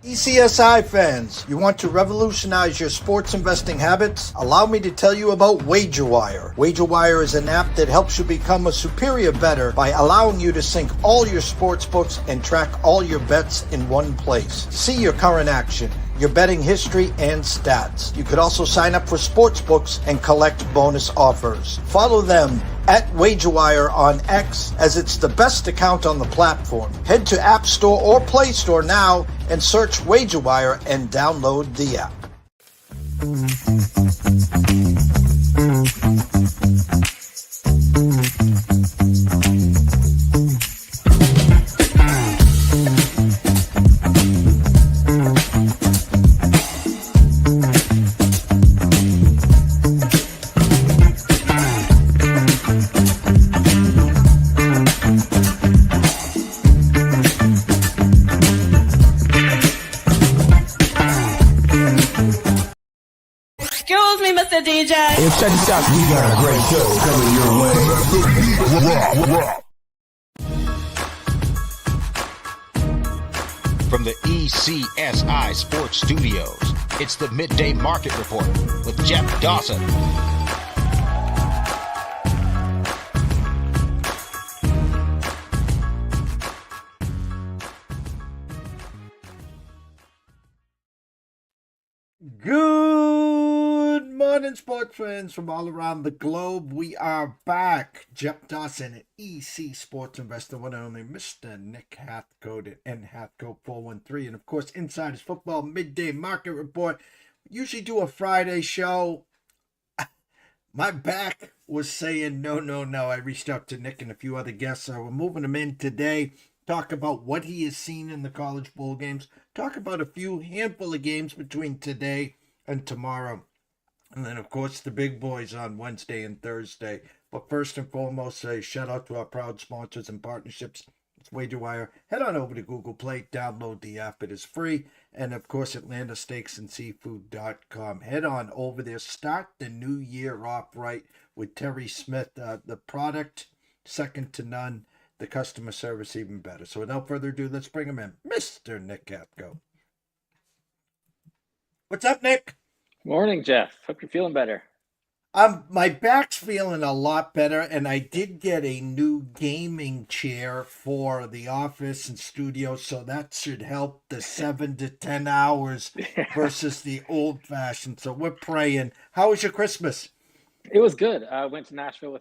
ECSI fans, you want to revolutionize your sports investing habits? Allow me to tell you about WagerWire. WagerWire is an app that helps you become a superior bettor by allowing you to sync all your sports books and track all your bets in one place. See your current action, your betting history, and stats. You could also sign up for sports books and collect bonus offers. Follow them at WagerWire on X, as it's the best account on the platform. Head to App Store or Play Store now and search WagerWire and download the app. DJ. Hey, check this out. We got a great show coming your way. From the ECSI Sports Studios, it's the Midday Market Report with Jeff Dawson. Good morning, sports fans from all around the globe. We are back. Jeff Dawson at EC Sports Investor, one and only Mr. Nick Hathcoat at Hathcoat 413. And of course, Insiders Football Midday Market Report. Usually do a Friday show. My back was saying no. I reached out to Nick and a few other guests. So we're moving them in today. Talk about what he has seen in the college bowl games. Talk about a handful of games between today and tomorrow. And then, of course, the big boys on Wednesday and Thursday. But first and foremost, a shout out to our proud sponsors and partnerships. It's WagerWire. Head on over to Google Play. Download the app. It is free. And, of course, AtlantaSteaksandSeafood.com. Head on over there. Start the new year off right with Terry Smith. The product, second to none. The customer service even better. So without further ado, let's bring him in. Mr. Nick Hathcoat. What's up, Nick? Morning, Jeff. Hope you're feeling better. My back's feeling a lot better, and I did get a new gaming chair for the office and studio, so that should help the 7 to 10 hours versus the old-fashioned. So we're praying. How was your Christmas? It was good. I went to Nashville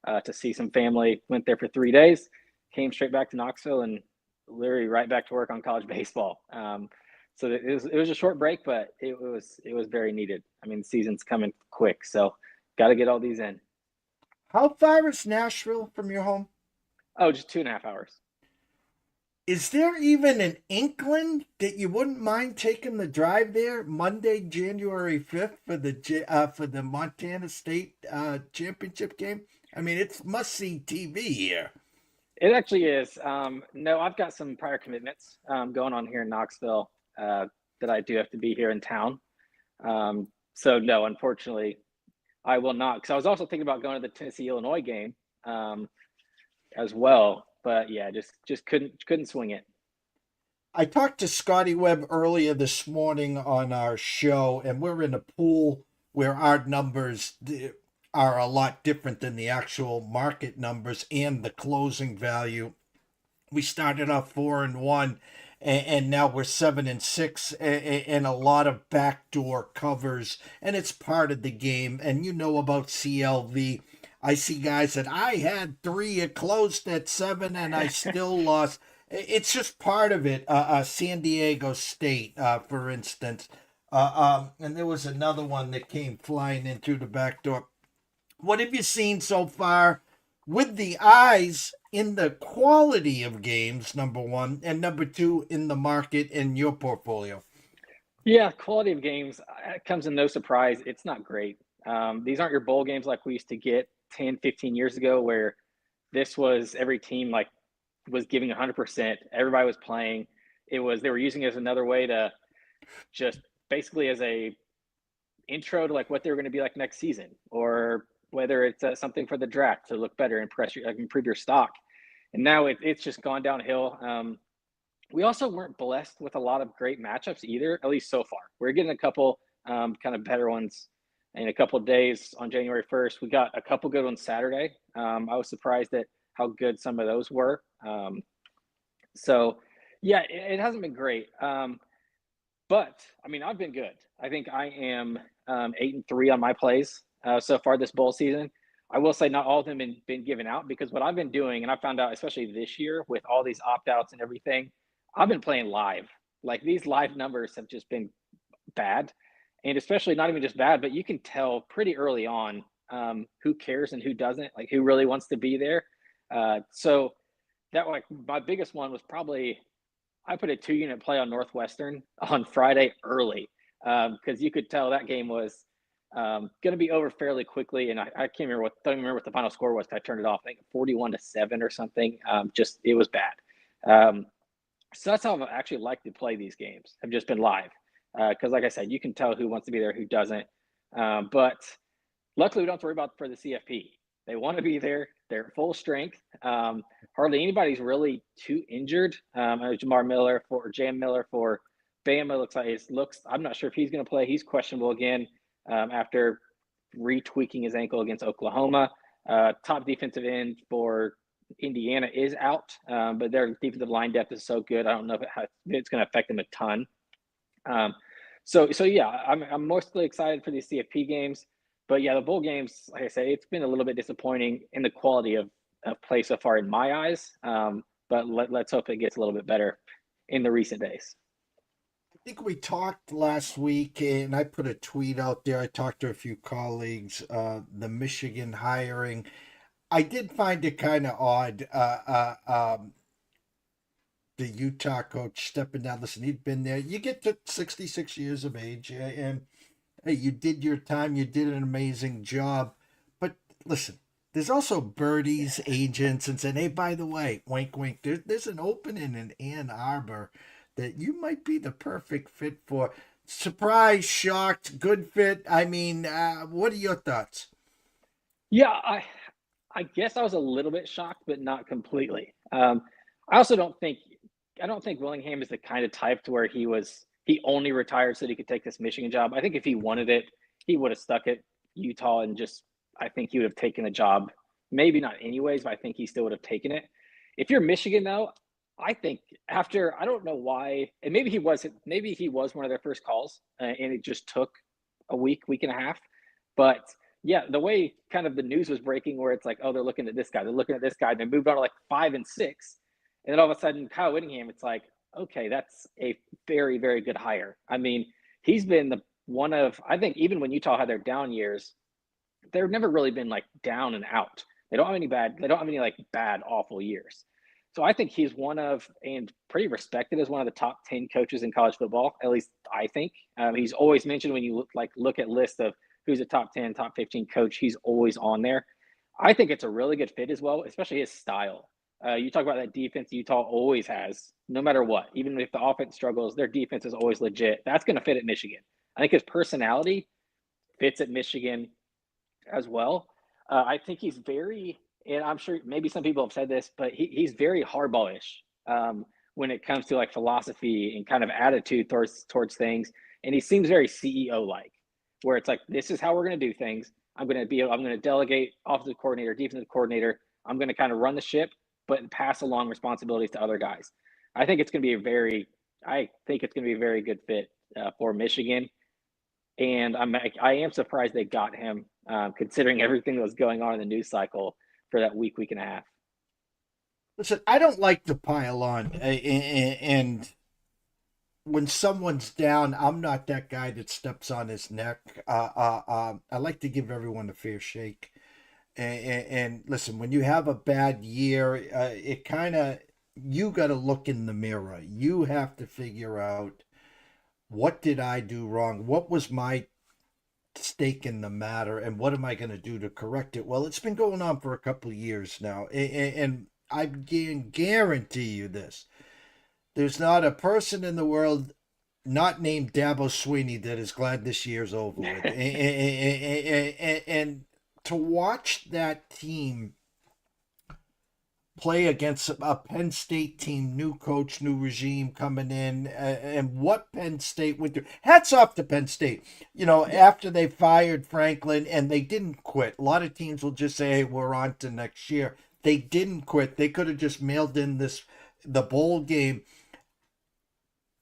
to see some family. Went there for 3 days, came straight back to Knoxville, and literally right back to work on college baseball. So it was a short break, but it was very needed. I mean, the season's coming quick, so got to get all these in. How far is Nashville from your home? Oh, just 2.5 hours. Is there even an inkling that you wouldn't mind taking the drive there Monday, January 5th for the Montana State championship game? I mean, it's must-see TV here. It actually is. No, I've got some prior commitments going on here in Knoxville that I do have to be here in town. So, no, unfortunately, I will not. Because I was also thinking about going to the Tennessee-Illinois game as well. But, yeah, just couldn't swing it. I talked to Scotty Webb earlier this morning on our show, and we're in a pool where our numbers are a lot different than the actual market numbers and the closing value. We started off 4-1, and now we're 7-6, and a lot of backdoor covers, and it's part of the game. And you know about CLV. I see guys that I had 3, it closed at 7, and I still lost. It's just part of it. San Diego State, for instance. And there was another one that came flying in through the back door. What have you seen so far with the eyes in the quality of games, number one, and number two, in the market in your portfolio? Yeah, quality of games, it comes in no surprise. It's not great. These aren't your bowl games like we used to get 10, 15 years ago, where this was every team was giving 100%. Everybody was playing. They were using it as another way to just basically as a intro to what they were going to be like next season, or whether it's something for the draft to look better and improve your stock. And now it's just gone downhill. we also weren't blessed with a lot of great matchups either, at least so far. We're getting a couple kind of better ones in a couple of days on January 1st. We got a couple good ones Saturday. I was surprised at how good some of those were. So, yeah, it hasn't been great. But I mean, I've been good. I think I am 8-3 on my plays so far this bowl season. I will say not all of them been given out because what I've been doing, and I found out especially this year with all these opt outs and everything, I've been playing live. Like these live numbers have just been bad, and especially not even just bad, but you can tell pretty early on who cares and who doesn't, like who really wants to be there. So that like my biggest one was probably I put a 2 unit play on Northwestern on Friday early because you could tell that game was going to be over fairly quickly. And I can't remember don't even remember what the final score was. I turned it off. I think 41-7 or something. Just it was bad. So that's how I've actually liked to play these games. Have just been live because, like I said, you can tell who wants to be there, who doesn't. But luckily, we don't have to worry about for the CFP. They want to be there. They're at full strength. Hardly anybody's really too injured. Jamar Miller or Jam Miller for Bama looks. I'm not sure if he's going to play. He's questionable again after retweaking his ankle against Oklahoma. Top defensive end for Indiana is out, but their defensive line depth is so good. I don't know if it's going to affect them a ton. So yeah, I'm mostly excited for these CFP games. But yeah, the bowl games, like I say, it's been a little bit disappointing in the quality of play so far in my eyes. But let's hope it gets a little bit better in the recent days. I think we talked last week, and I put a tweet out there. I talked to a few colleagues, the Michigan hiring. I did find it kind of odd. The Utah coach stepping down. Listen, he'd been there. You get to 66 years of age, and hey, you did your time. You did an amazing job. But listen, there's also birdies, agents, and saying, hey, by the way, wink, wink, there's an opening in Ann Arbor that you might be the perfect fit for. Surprise, shocked, good fit. I mean, what are your thoughts? Yeah, I guess I was a little bit shocked, but not completely. I also don't think Willingham is the kind of type to where he only retired so that he could take this Michigan job. I think if he wanted it, he would have stuck at Utah and I think he would have taken the job. Maybe not anyways, but I think he still would have taken it. If you're Michigan though, I think I don't know why, and maybe he was one of their first calls, and it just took a week and a half. But yeah, the way kind of the news was breaking, where it's like, oh, they're looking at this guy, and they moved on to like 5 and 6, and then all of a sudden, Kyle Whittingham, it's like, okay, that's a very, very good hire. I mean, he's been I think even when Utah had their down years, they've never really been like down and out. They don't have any like bad, awful years. So I think he's and pretty respected as one of the top 10 coaches in college football. At least I think he's always mentioned when you look at lists of who's a top 10, top 15 coach. He's always on there. I think it's a really good fit as well, especially his style. You talk about that defense Utah always has, no matter what. Even if the offense struggles, their defense is always legit. That's going to fit at Michigan. I think his personality fits at Michigan as well. I think he's and I'm sure maybe some people have said this, but he's very hardball-ish when it comes to like philosophy and kind of attitude towards things. And he seems very CEO-like, where it's like, this is how we're going to do things. I'm going to delegate offensive coordinator, defensive coordinator. I'm going to kind of run the ship, but pass along responsibilities to other guys. I think it's going to be a very good fit for Michigan. And I am surprised they got him, considering everything that was going on in the news cycle for that week and a half. Listen, I don't like to pile on, and when someone's down, I'm not that guy that steps on his neck. I like to give everyone a fair shake. And listen, when you have a bad year, it kind of, you got to look in the mirror. You have to figure out, what did I do wrong? What was my stake in the matter? And what am I going to do to correct it? Well, it's been going on for a couple of years now. And I can guarantee you this. There's not a person in the world not named Dabo Sweeney that is glad this year's over with. And to watch that team play against a Penn State team, new coach, new regime coming in, and what Penn State went through. Hats off to Penn State. You know, after they fired Franklin, and they didn't quit. A lot of teams will just say, "Hey, we're on to next year." They didn't quit. They could have just mailed in the bowl game.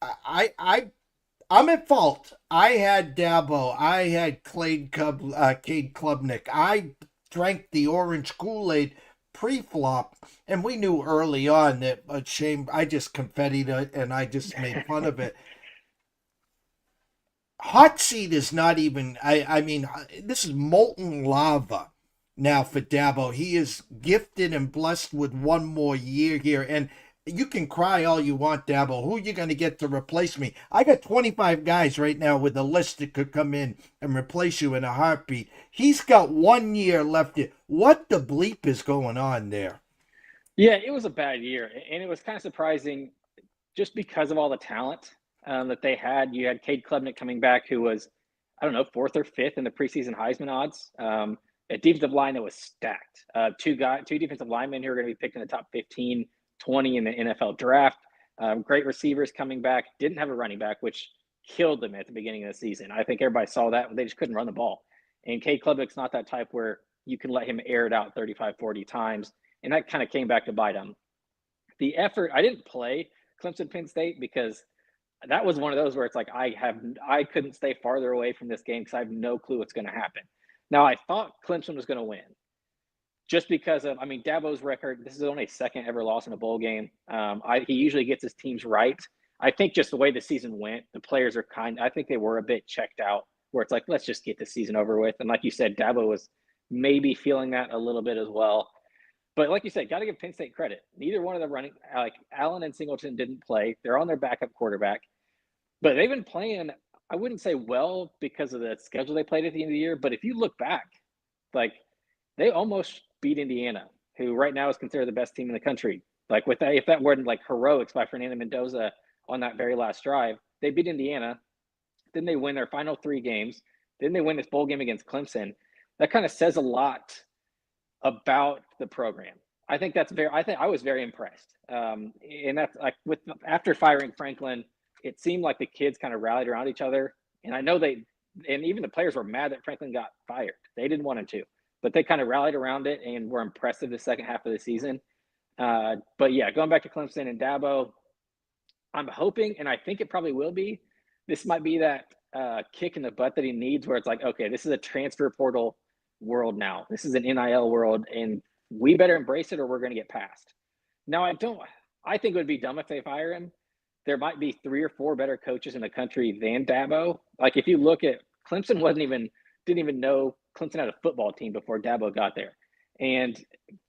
I'm at fault. I had Dabo. I had Cade Klubnik. I drank the orange Kool-Aid pre-flop, and we knew early on that shame. I just confettied it, and I just made fun of it. Hot seat is not even. I mean, this is molten lava now for Dabo. He is gifted and blessed with one more year here, and you can cry all you want, Dabo. Who are you going to get to replace me? I got 25 guys right now with a list that could come in and replace you in a heartbeat. He's got 1 year left here. What the bleep is going on there? Yeah, it was a bad year, and it was kind of surprising just because of all the talent that they had. You had Cade Klubnik coming back, who was, I don't know, fourth or fifth in the preseason Heisman odds. A defensive line that was stacked. Two defensive linemen who are going to be picked in the top 15, 20 in the NFL draft. Great receivers coming back. Didn't have a running back, which killed them at the beginning of the season. I think everybody saw that. They just couldn't run the ball. And Cade Klubnik's not that type where you can let him air it out 35, 40 times. And that kind of came back to bite him. The effort, I didn't play Clemson Penn State because that was one of those where it's like I couldn't stay farther away from this game because I have no clue what's going to happen. Now, I thought Clemson was going to win just because of, I mean, Dabo's record. This is only his second ever loss in a bowl game. He usually gets his teams right. I think just the way the season went, the players are I think they were a bit checked out where it's like, let's just get the season over with. And like you said, Dabo was maybe feeling that a little bit as well. But like you said, got to give Penn State credit. Neither one of them running, like Allen and Singleton didn't play. They're on their backup quarterback. But they've been playing, I wouldn't say well because of the schedule they played at the end of the year. But if you look back, like they almost beat Indiana, who right now is considered the best team in the country. Like with that, if that weren't like heroics by Fernando Mendoza on that very last drive, they beat Indiana. Then they win their final 3 games. Then they win this bowl game against Clemson. That kind of says a lot about the program. I think I was very impressed. And that's like after firing Franklin, it seemed like the kids kind of rallied around each other. And I know and even the players were mad that Franklin got fired. They didn't want him to, but they kind of rallied around it and were impressive the second half of the season. But yeah, going back to Clemson and Dabo, I'm hoping, and I think it probably will be, this might be that kick in the butt that he needs where it's like, okay, this is a transfer portal world now. This is an NIL world, and we better embrace it or we're going to get passed. Now, I think it would be dumb if they fire him. There might be 3 or 4 better coaches in the country than Dabo. Like if you look at Clemson didn't even know Clemson had a football team before Dabo got there. And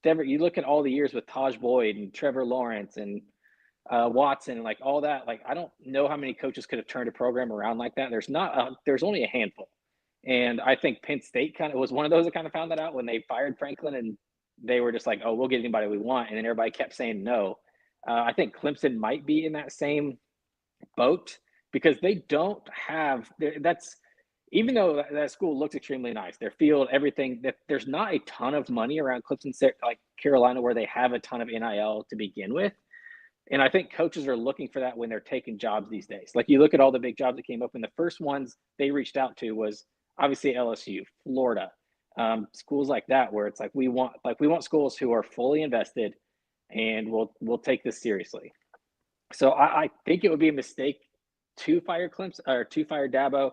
you look at all the years with Taj Boyd and Trevor Lawrence and Watson and like all that. Like I don't know how many coaches could have turned a program around like that. There's only a handful. And I think Penn State kind of was one of those that kind of found that out when they fired Franklin and they were just like, oh, we'll get anybody we want. And then everybody kept saying no. I think Clemson might be in that same boat because they don't have even though that school looks extremely nice, their field, everything, that there's not a ton of money around Clemson, like Carolina, where they have a ton of NIL to begin with. And I think coaches are looking for that when they're taking jobs these days. Like you look at all the big jobs that came up, and the first ones they reached out to was obviously LSU, Florida, schools like that, where it's like we want schools who are fully invested and we'll take this seriously. So I think it would be a mistake to fire Clemson or to fire Dabo,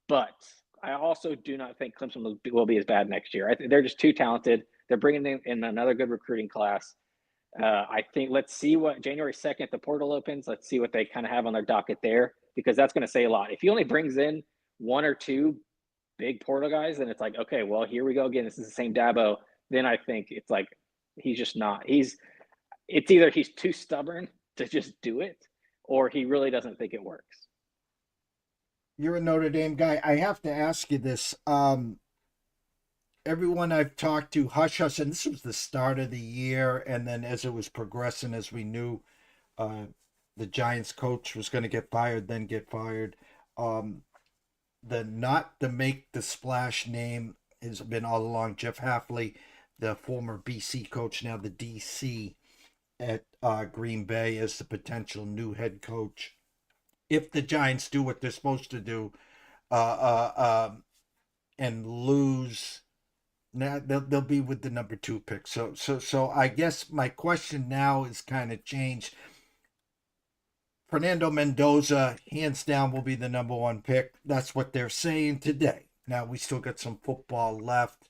but I also do not think Clemson will be as bad next year. I think they're just too talented. They're bringing in another good recruiting class. I think let's see what January 2nd, the portal opens. Let's see what they kind of have on their docket there, because that's going to say a lot. If he only brings in 1 or 2 big portal guys, then it's like, okay, well, here we go again. This is the same Dabo. Then I think it's like, he's just not. It's either he's too stubborn to just do it, or he really doesn't think it works. You're a Notre Dame guy. I have to ask you this. Everyone I've talked to, hush, and this was the start of the year, and then as it was progressing, as we knew the Giants coach was going to get fired, then get fired. The not to make the splash name has been all along Jeff Hafley, the former BC coach, now the DC. at Green Bay as the potential new head coach. If the Giants do what they're supposed to do, uh, and lose, now they'll be with the number 2 pick. So I guess my question now is kind of changed. Fernando Mendoza, hands down, will be the number 1 pick. That's what they're saying today. Now we still got some football left.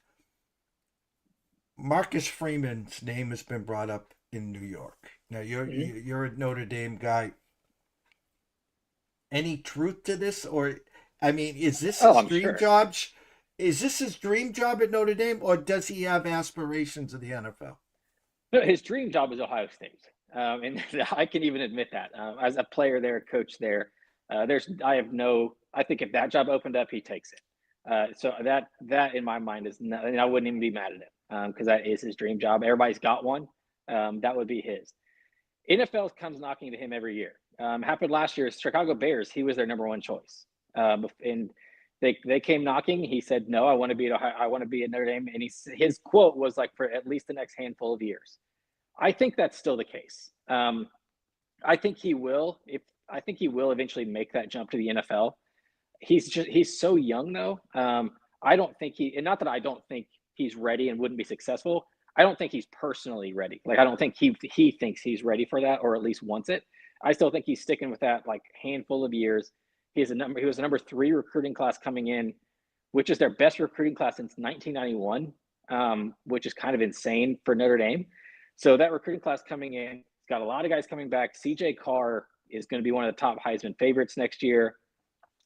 Marcus Freeman's name has been brought up in New York. Now you're a Notre Dame guy. Any truth to this, or I mean, is this Oh, his I'm dream sure. job? Is this his dream job at Notre Dame, or does he have aspirations of the NFL? No, his dream job is Ohio State, and I can even admit that as a player there, coach there. I think if that job opened up, he takes it. So that in my mind is not, and I wouldn't even be mad at him because that is his dream job. Everybody's got one. That would be his. NFL comes knocking to him every year. Happened last year. Chicago Bears. He was their number 1 choice, and they came knocking. He said, "No, I want to be at Ohio, I want to be at Notre Dame." And his quote was like, "For at least the next handful of years." I think that's still the case. I think he will. I think he will eventually make that jump to the NFL. He's so young though. I don't think and not that I don't think he's ready and wouldn't be successful. I don't think he's personally ready. Like I don't think he thinks he's ready for that or at least wants it. I still think he's sticking with that like handful of years. He was a number 3 recruiting class coming in, which is their best recruiting class since 1991, which is kind of insane for Notre Dame. So that recruiting class coming in, it's got a lot of guys coming back. CJ Carr is going to be one of the top Heisman favorites next year.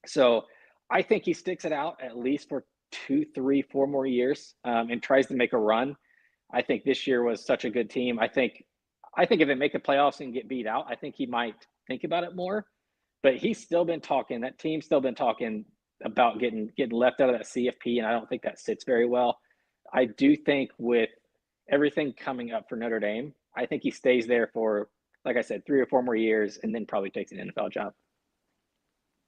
So I think he sticks it out at least for 2, 3, 4 more years and tries to make a run. I think this year was such a good team. I think if they make the playoffs and get beat out, I think he might think about it more. But he's still been talking. That team's still been talking about getting left out of that CFP, and I don't think that sits very well. I do think with everything coming up for Notre Dame, I think he stays there for, like I said, 3 or 4 more years, and then probably takes an NFL job.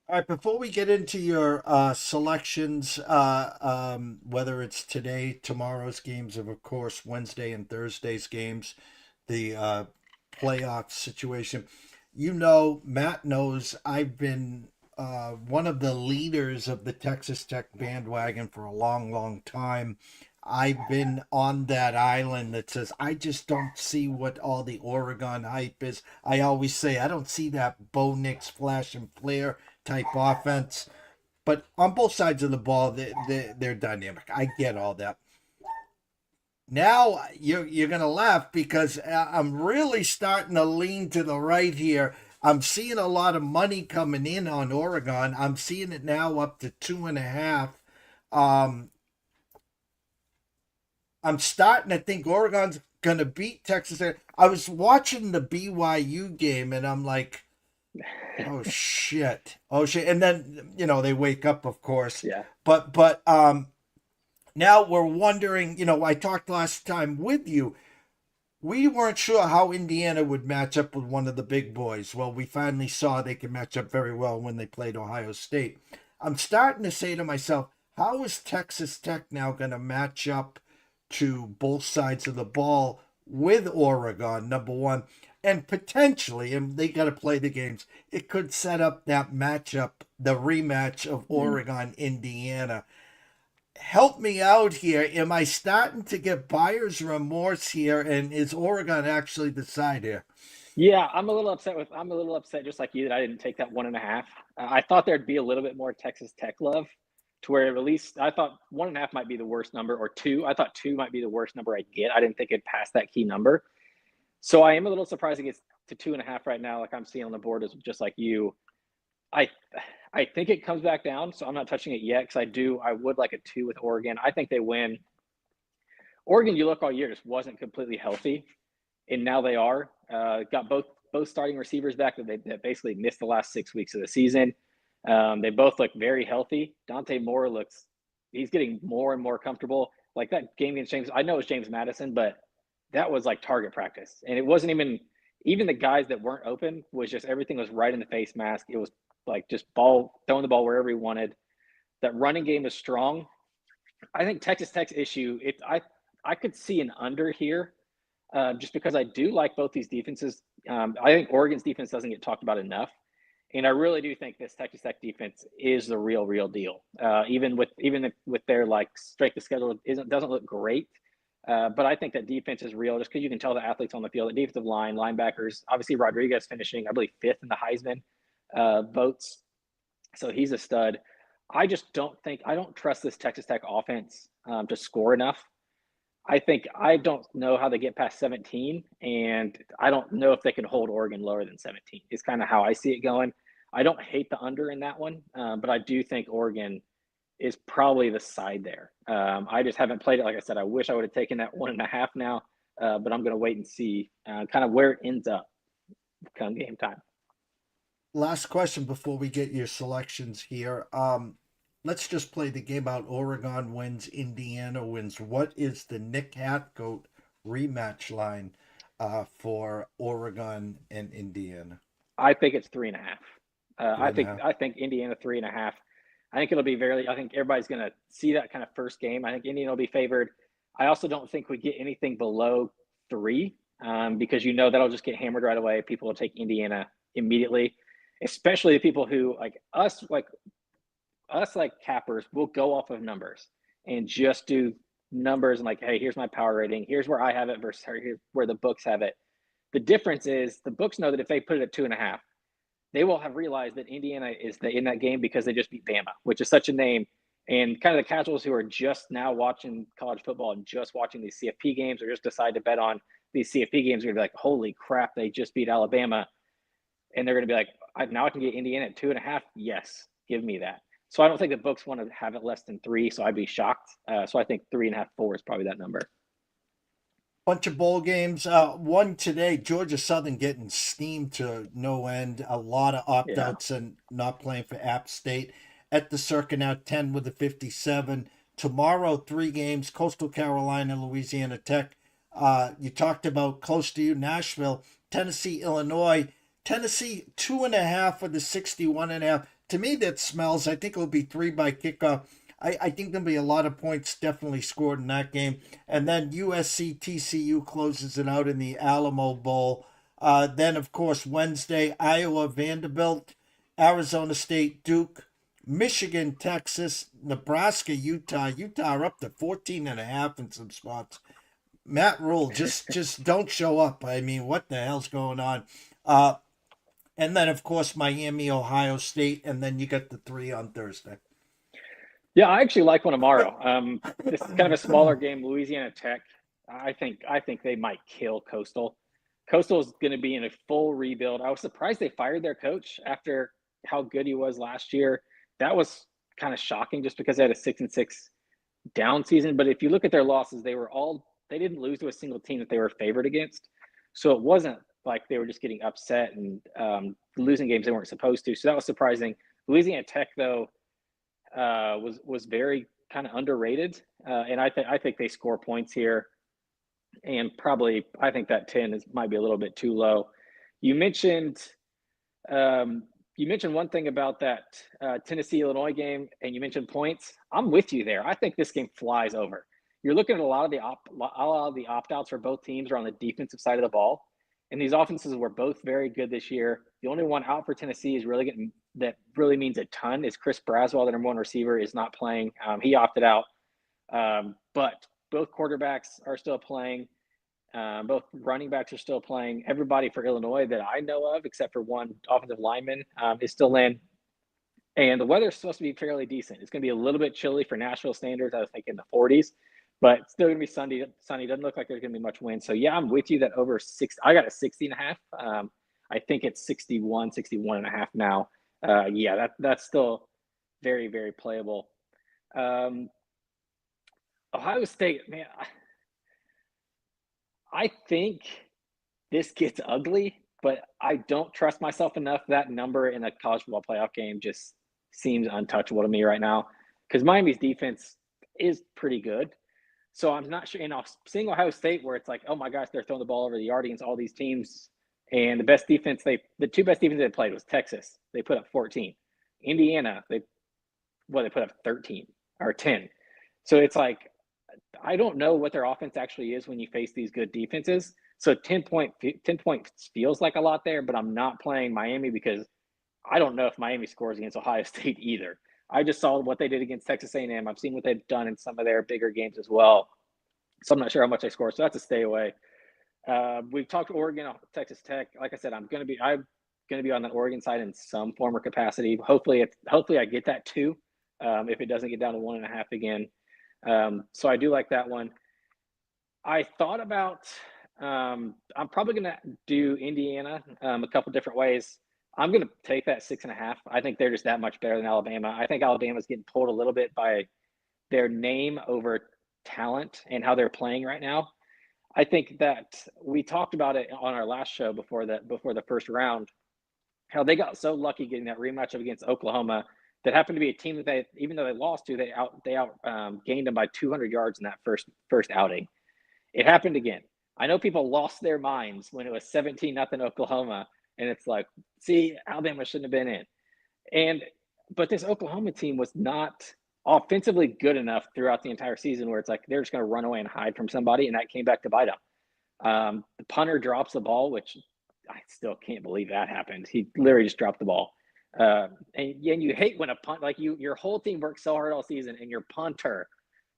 All right, before we get into your selections, whether it's today, tomorrow's games, of course, Wednesday and Thursday's games, the playoff situation, Matt knows I've been one of the leaders of the Texas Tech bandwagon for a long, long time. I've been on that island that says I just don't see what all the Oregon hype is. I always say I don't see that Bo Nix flash and flare type offense. But on both sides of the ball, they're dynamic. I get all that. Now you're gonna laugh because I'm really starting to lean to the right here. I'm seeing a lot of money coming in on Oregon. I'm seeing it now up to 2.5. I'm starting to think Oregon's gonna beat Texas. I was watching the BYU game and I'm like, oh shit, oh shit, and then they wake up, of course. Yeah. But now we're wondering. I talked last time with you. We weren't sure how Indiana would match up with one of the big boys. Well, we finally saw they could match up very well when they played Ohio State. I'm starting to say to myself, how is Texas Tech now going to match up to both sides of the ball with Oregon, number 1, and potentially, and they got to play the games, it could set up that matchup, the rematch of Oregon, Indiana. Help me out here. Am I starting to get buyer's remorse here? And is Oregon actually the side here? Yeah, I'm a little upset just like you that I didn't take that 1.5. I thought there'd be a little bit more Texas Tech love to where at least I thought 1.5 might be the worst number, or 2. I thought 2 might be the worst number I'd get. I didn't think it'd pass that key number. So I am a little surprised it gets to 2.5 right now, like I'm seeing on the board, is just like you. I think it comes back down, so I'm not touching it yet because I would like a 2 with Oregon. I think they win. Oregon, you look all year, just wasn't completely healthy, and now they are. Got both starting receivers back that basically missed the last 6 weeks of the season. They both look very healthy. Dante Moore he's getting more and more comfortable. Like that game against James, I know it's James Madison, but that was like target practice. And it wasn't even the guys that weren't open, was just everything was right in the face mask. It was like just throwing the ball wherever he wanted. That running game is strong. I think Texas Tech's issue, I could see an under here. just because I do like both these defenses. I think Oregon's defense doesn't get talked about enough. And I really do think this Texas Tech defense is the real deal. Even with their like strength of schedule doesn't look great, but I think that defense is real just because you can tell the athletes on the field, the defensive line, linebackers. Obviously, Rodriguez finishing, I believe, 5th in the Heisman votes, so he's a stud. I don't trust this Texas Tech offense to score enough. I don't know how they get past 17, and I don't know if they can hold Oregon lower than 17. Is kind of how I see it going. I don't hate the under in that one, but I do think Oregon is probably the side there. I just haven't played it. Like I said, I wish I would have taken that 1.5 now, but I'm going to wait and see kind of where it ends up come game time. Last question before we get your selections here. Let's just play the game out. Oregon wins, Indiana wins. What is the Nick Hathcoat rematch line for Oregon and Indiana? I think it's 3.5. Three and a half. I think Indiana 3.5. I think it'll be I think everybody's going to see that kind of first game. I think Indiana will be favored. I also don't think we get anything below 3 because that'll just get hammered right away. People will take Indiana immediately, especially the people who like us cappers will go off of numbers and just do numbers and like, hey, here's my power rating. Here's where I have it versus here's where the books have it. The difference is the books know that if they put it at 2.5, they will have realized that Indiana is in that game because they just beat Bama, which is such a name. And kind of the casuals who are just now watching college football and just watching these CFP games or just decide to bet on these CFP games are going to be like, holy crap, they just beat Alabama. And they're going to be like, now I can get Indiana at 2.5. Yes, give me that. So I don't think the books want to have it less than 3, so I'd be shocked. So I think 3.5, 4 is probably that number. Bunch of bowl games. One today, Georgia Southern getting steamed to no end. A lot of opt-outs and not playing for App State. At the circuit now, 10 with a 57. Tomorrow, 3 games, Coastal Carolina, Louisiana Tech. You talked about close to you, Nashville, Tennessee, Illinois. Tennessee, 2.5 with the 61.5. To me, that smells. I think it'll be 3 by kickoff. I think there'll be a lot of points definitely scored in that game. And then USC TCU closes it out in the Alamo Bowl. Then, of course, Wednesday, Iowa Vanderbilt, Arizona State Duke, Michigan Texas, Nebraska Utah. Utah are up to 14.5 in some spots. Matt Rule, just don't show up. I mean, what the hell's going on? And then, of course, Miami, Ohio State, and then you got the 3 on Thursday. Yeah, I actually like one tomorrow. This is kind of a smaller game, Louisiana Tech. I think they might kill Coastal. Coastal is going to be in a full rebuild. I was surprised they fired their coach after how good he was last year. That was kind of shocking just because they had a 6-6 down season. But if you look at their losses, they didn't lose to a single team that they were favored against. So it wasn't like they were just getting upset and losing games they weren't supposed to. So that was surprising. Louisiana Tech, though, was very kind of underrated, and I think they score points here, and probably I think that 10 might be a little bit too low. You mentioned one thing about that Tennessee Illinois game, and you mentioned points. I'm with you there. I think this game flies over. You're looking at a lot of the opt-outs for both teams are on the defensive side of the ball, and these offenses were both very good this year. The only one out for Tennessee that really means a ton is Chris Braswell, the number 1 receiver, is not playing. He opted out, but both quarterbacks are still playing. Both running backs are still playing. Everybody for Illinois that I know of, except for one offensive lineman, is still in. And the weather's supposed to be fairly decent. It's going to be a little bit chilly for Nashville standards. I was thinking the 40s, but it's still going to be sunny. Doesn't look like there's going to be much wind. So yeah, I'm with you that over 6. I got a 60.5. I think it's 61.5 now. Yeah, that's still very, very playable. Ohio State, man, I think this gets ugly, but I don't trust myself enough. That number in a college football playoff game just seems untouchable to me right now because Miami's defense is pretty good. So I'm not sure. Seeing Ohio State where it's like, oh my gosh, they're throwing the ball over the yard against all these teams. And the two best defenses they played was Texas. They put up 14. Indiana, they put up 13 or 10. So it's like, I don't know what their offense actually is when you face these good defenses. So 10 points feels like a lot there, but I'm not playing Miami because I don't know if Miami scores against Ohio State either. I just saw what they did against Texas A&M. I've seen what they've done in some of their bigger games as well. So I'm not sure how much they score. So that's a stay away. We've talked Oregon, Texas Tech. Like I said, I'm going to be on that Oregon side in some form or capacity. Hopefully I get that too. If it doesn't get down to 1.5 again. So I do like that one. I thought about, I'm probably going to do Indiana a couple different ways. I'm going to take that 6.5. I think they're just that much better than Alabama. I think Alabama's getting pulled a little bit by their name over talent and how they're playing right now. I think that we talked about it on our last show before the first round, how they got so lucky getting that rematch against Oklahoma that happened to be a team that they, even though they lost to, they gained them by 200 yards in that first outing. It happened again. I know people lost their minds when it was 17-0 Oklahoma, and it's like, see, Alabama shouldn't have been in. But this Oklahoma team was not offensively good enough throughout the entire season where it's like they're just going to run away and hide from somebody, and that came back to bite them. The punter drops the ball, which I still can't believe that happened. He literally just dropped the ball. And you hate when a punt, like your whole team worked so hard all season, and your punter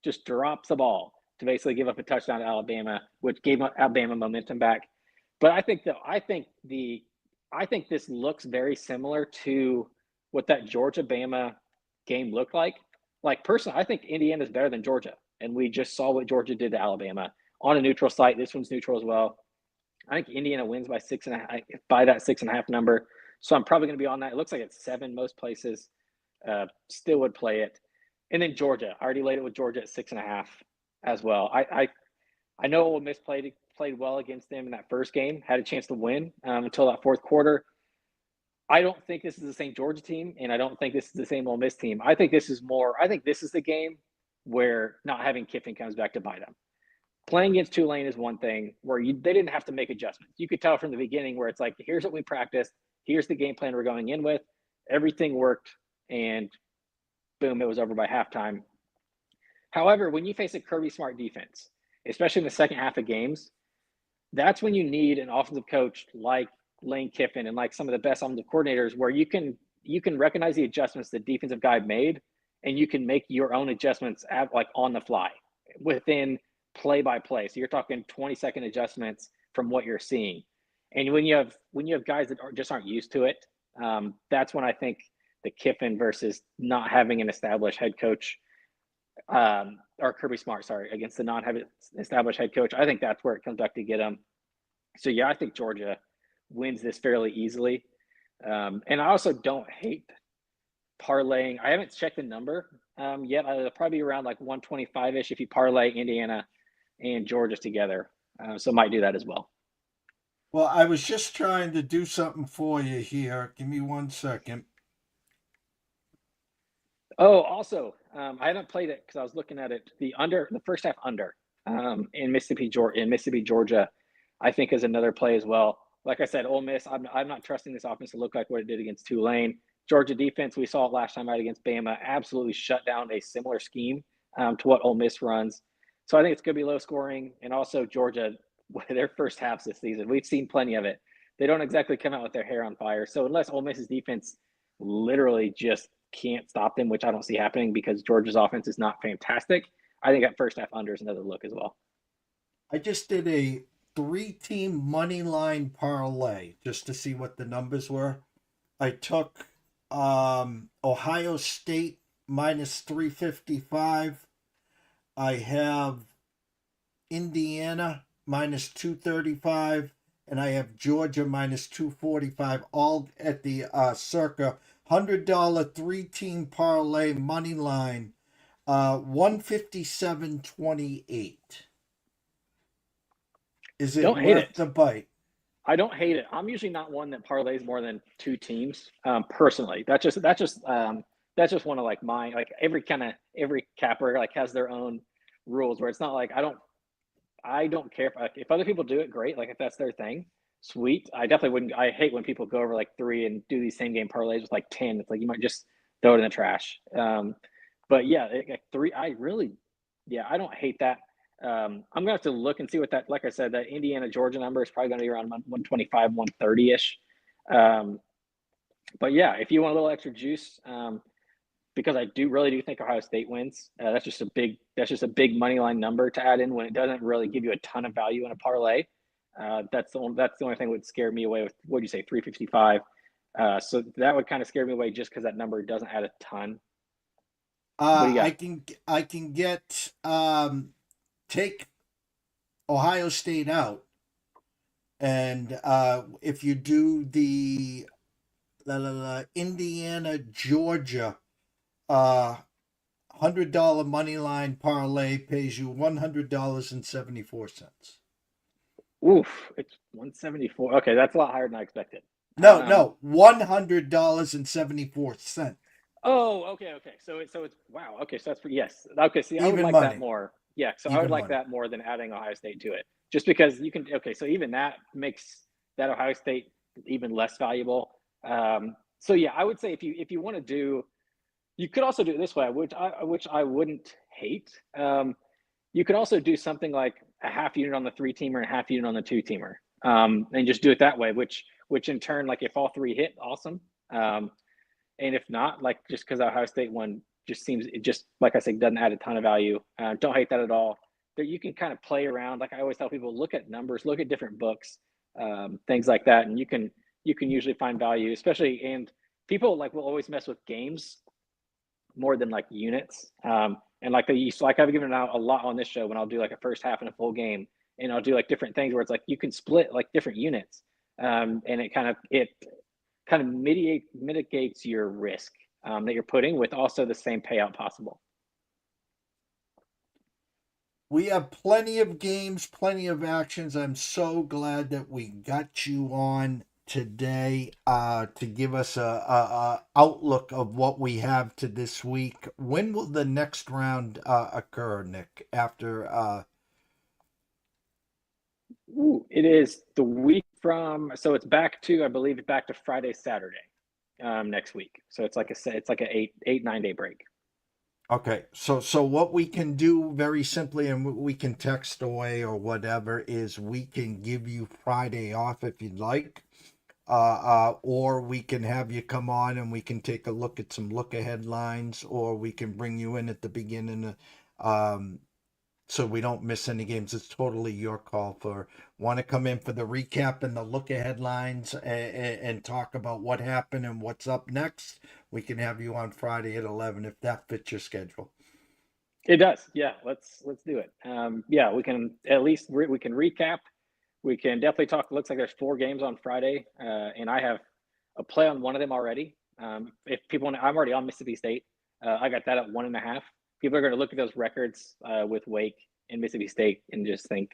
just drops the ball to basically give up a touchdown to Alabama, which gave Alabama momentum back. But I think this looks very similar to what that Georgia-Bama game looked like. Like, personally, I think Indiana's better than Georgia, and we just saw what Georgia did to Alabama on a neutral site. This one's neutral as well. I think Indiana wins by 6.5, by that 6.5 number. So I'm probably going to be on that. It looks like it's 7 most places. Still would play it. And then Georgia. I already laid it with Georgia at 6.5 as well. I know Ole Miss played well against them in that first game, had a chance to win until that fourth quarter. I don't think this is the same Georgia team, and I don't think this is the same Ole Miss team. I think this is the game where not having Kiffin comes back to bite them. Playing against Tulane is one thing where they didn't have to make adjustments. You could tell from the beginning where it's like, here's what we practiced, here's the game plan we're going in with. Everything worked, and boom, it was over by halftime. However, when you face a Kirby Smart defense, especially in the second half of games, that's when you need an offensive coach like Lane Kiffin and like some of the best offensive coordinators where you can recognize the adjustments the defensive guy made, and you can make your own adjustments like on the fly within play by play. So you're talking 20-second adjustments from what you're seeing. And when you have guys that just aren't used to it, that's when I think the Kiffin versus not having an established head coach, or Kirby Smart, sorry, against the non-established head coach, I think that's where it comes back to get them. So yeah, I think Georgia wins this fairly easily. And I also don't hate parlaying. I haven't checked the number yet. It'll probably be around like 125-ish if you parlay Indiana and Georgia together. So might do that as well. Well, I was just trying to do something for you here. Give me 1 second. Oh, also, I haven't played it because I was looking at it. The first half under in Mississippi, Georgia, I think is another play as well. Like I said, Ole Miss, I'm not trusting this offense to look like what it did against Tulane. Georgia defense, we saw it last time out against Bama, absolutely shut down a similar scheme to what Ole Miss runs. So I think it's going to be low scoring. And also Georgia, their first halves this season, we've seen plenty of it. They don't exactly come out with their hair on fire. So unless Ole Miss's defense literally just can't stop them, which I don't see happening because Georgia's offense is not fantastic, I think that first half under is another look as well. I just did a 3-team money line parlay just to see what the numbers were. I took Ohio State minus 355. I have Indiana minus 235, and I have Georgia minus 245, all at the circa $100 3-team parlay money line, 157.28. Is it Don't hate worth it. the bite? I don't hate it. I'm usually not one that parlays more than 2 teams. Personally, that's just one of like mine. Like every capper like has their own rules where it's not like I don't care if other people do it, great. Like if that's their thing, sweet. I definitely wouldn't. I hate when people go over like 3 and do these same game parlays with like 10. It's like you might just throw it in the trash. But yeah, 3. I don't hate that. I'm gonna have to look and see what that. Like I said, that Indiana Georgia number is probably gonna be around 125, 130 ish. But yeah, if you want a little extra juice, because I really do think Ohio State wins. That's just a big money line number to add in when it doesn't really give you a ton of value in a parlay. That's the only thing that would scare me away with, what do you say, 355. So that would kind of scare me away just because that number doesn't add a ton. What do you got? I can get take Ohio State out, and if you do the Indiana Georgia $100 money line parlay pays you $100.74. Oof, it's 174. Okay, that's a lot higher than I expected. No, $100.74. Oh, okay. So it's wow. Okay, so that's for yes. Okay, see, I would Even like that money. more. Yeah, so I would Even like money. that more than adding Ohio State to it, just because you can. Okay, so even that makes that Ohio State even less valuable. So yeah, I would say if you want to do, you could also do it this way, which I wouldn't hate. You could also do something like a half unit on the 3-teamer and a half unit on the 2-teamer, and just do it that way. Which in turn, like if all three hit, awesome. And if not, like just because Ohio State one just seems, it just, like I said, doesn't add a ton of value. Don't hate that at all. But you can kind of play around. Like I always tell people, look at numbers, look at different books, things like that, and you can usually find value, especially. And people like will always mess with games more than like units. And like I've given out a lot on this show when I'll do like a first half and a full game, and I'll do like different things where it's like you can split like different units, and it kind of mitigates your risk that you're putting with also the same payout possible. We have plenty of games, plenty of actions. I'm so glad that we got you on today to give us a outlook of what we have to this week. When will the next round occur, Nick? After Ooh, it is the week from, so it's back to, I believe it's back to Friday, Saturday, next week. So it's like a 9 day break. Okay, so what we can do very simply, and we can text away or whatever, is we can give you Friday off if you'd like, or we can have you come on and we can take a look at some look ahead lines, or we can bring you in at the beginning, so we don't miss any games. It's totally your call. For want to come in for the recap and the look ahead lines and talk about what happened and what's up next, we can have you on Friday at 11 if that fits your schedule. It does. Yeah, let's do it. Yeah, we can at least we can recap. We can definitely talk. Looks like there's 4 games on Friday, and I have a play on one of them already. If people want, I'm already on Mississippi State. I got that at 1.5. People are going to look at those records with Wake and Mississippi State and just think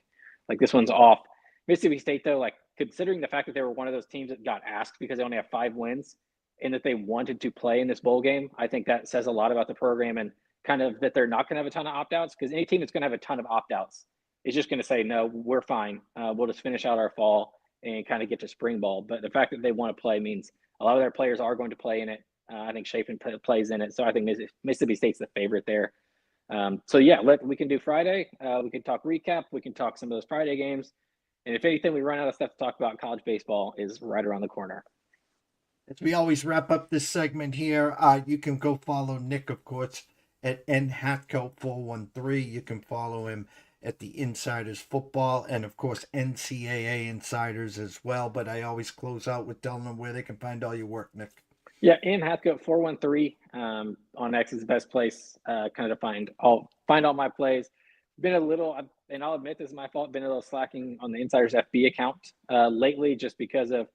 like this one's off. Mississippi State though, like considering the fact that they were one of those teams that got asked because they only have 5 wins and that they wanted to play in this bowl game, I think that says a lot about the program and kind of that they're not going to have a ton of opt-outs, because any team that's going to have a ton of opt-outs is just going to say, no, we're fine. We'll just finish out our fall and kind of get to spring ball. But the fact that they want to play means a lot of their players are going to play in it. I think Chafin plays in it. So I think Mississippi State's the favorite there. So yeah, we can do Friday. We can talk recap. We can talk some of those Friday games. And if anything, we run out of stuff to talk about, college baseball is right around the corner. As we always wrap up this segment here, you can go follow Nick, of course, at Hathcoat 413. You can follow him at the Insiders Football and, of course, NCAA Insiders as well. But I always close out with telling them where they can find all your work, Nick. Yeah, in Hathcoat 413 on X is the best place kind of to find all my plays. Been a little, and I'll admit this is my fault, been a little slacking on the Insiders FB account lately, just because of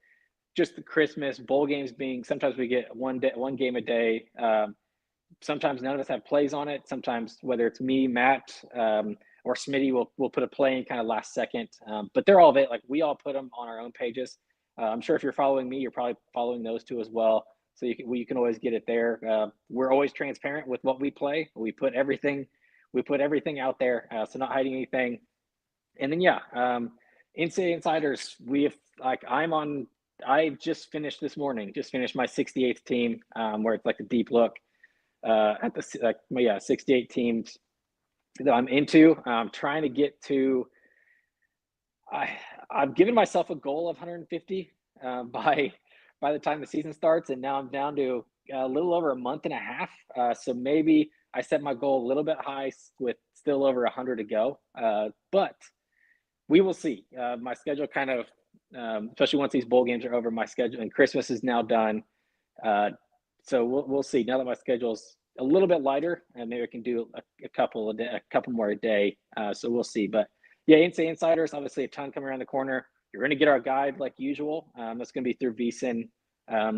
just the Christmas bowl games being, sometimes we get one game a day. Sometimes none of us have plays on it. Sometimes whether it's me, Matt, or Smitty will put a play in kind of last second. But they're all of it. Like we all put them on our own pages. I'm sure if you're following me, you're probably following those two as well. So you can always get it there. We're always transparent with what we play. We put everything out there. So not hiding anything. And then NCAA Insiders. I just finished this morning. Just finished my 68th team, where it's like a deep look at the 68 teams that I'm into. I'm trying to get to. I've given myself a goal of 150 by the time the season starts, and now I'm down to a little over a month and a half. So maybe I set my goal a little bit high with still over 100 to go. But we will see. My schedule kind of, especially once these bowl games are over, my schedule and Christmas is now done. So we'll see. Now that my schedule's a little bit lighter, and maybe I can do a couple more a day. So we'll see. But yeah, NCAA Insiders, obviously a ton coming around the corner. You're going to get our guide like usual. That's going to be through VSiN,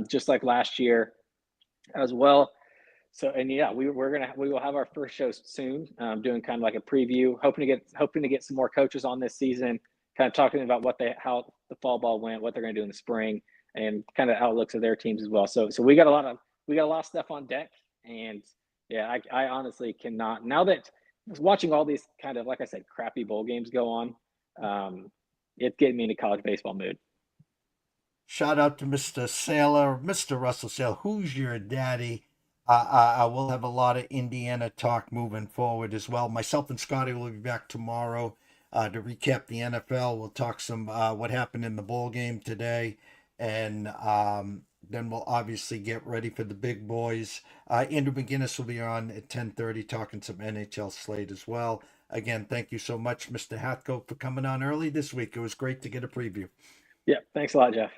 just like last year as well. So and yeah, we will have our first show soon, doing kind of like a preview, hoping to get some more coaches on this season, kind of talking about how the fall ball went, what they're going to do in the spring, and kind of outlooks of their teams as well. So we got a lot of stuff on deck, and yeah, I honestly cannot, now that watching all these kind of, like I said, crappy bowl games go on, it's getting me into college baseball mood. Shout out to Mr. Sailor, Mr. Russell Sailor. Who's your daddy? I will have a lot of Indiana talk moving forward as well. Myself and Scotty will be back tomorrow to recap the NFL. We'll talk some what happened in the bowl game today, and then we'll obviously get ready for the big boys. Andrew McGinnis will be on at 10:30 talking some NHL slate as well. Again, thank you so much, Mr. Hathcoat, for coming on early this week. It was great to get a preview. Yeah, thanks a lot, Jeff.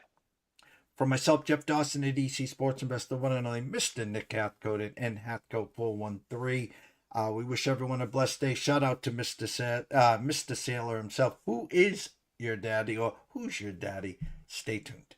For myself, Jeff Dawson at EC Sports Investor, one and only Mr. Nick Hathcoat at Hathcoat 413. We wish everyone a blessed day. Shout out to Mr. Sailor himself. Who is your daddy, or who's your daddy? Stay tuned.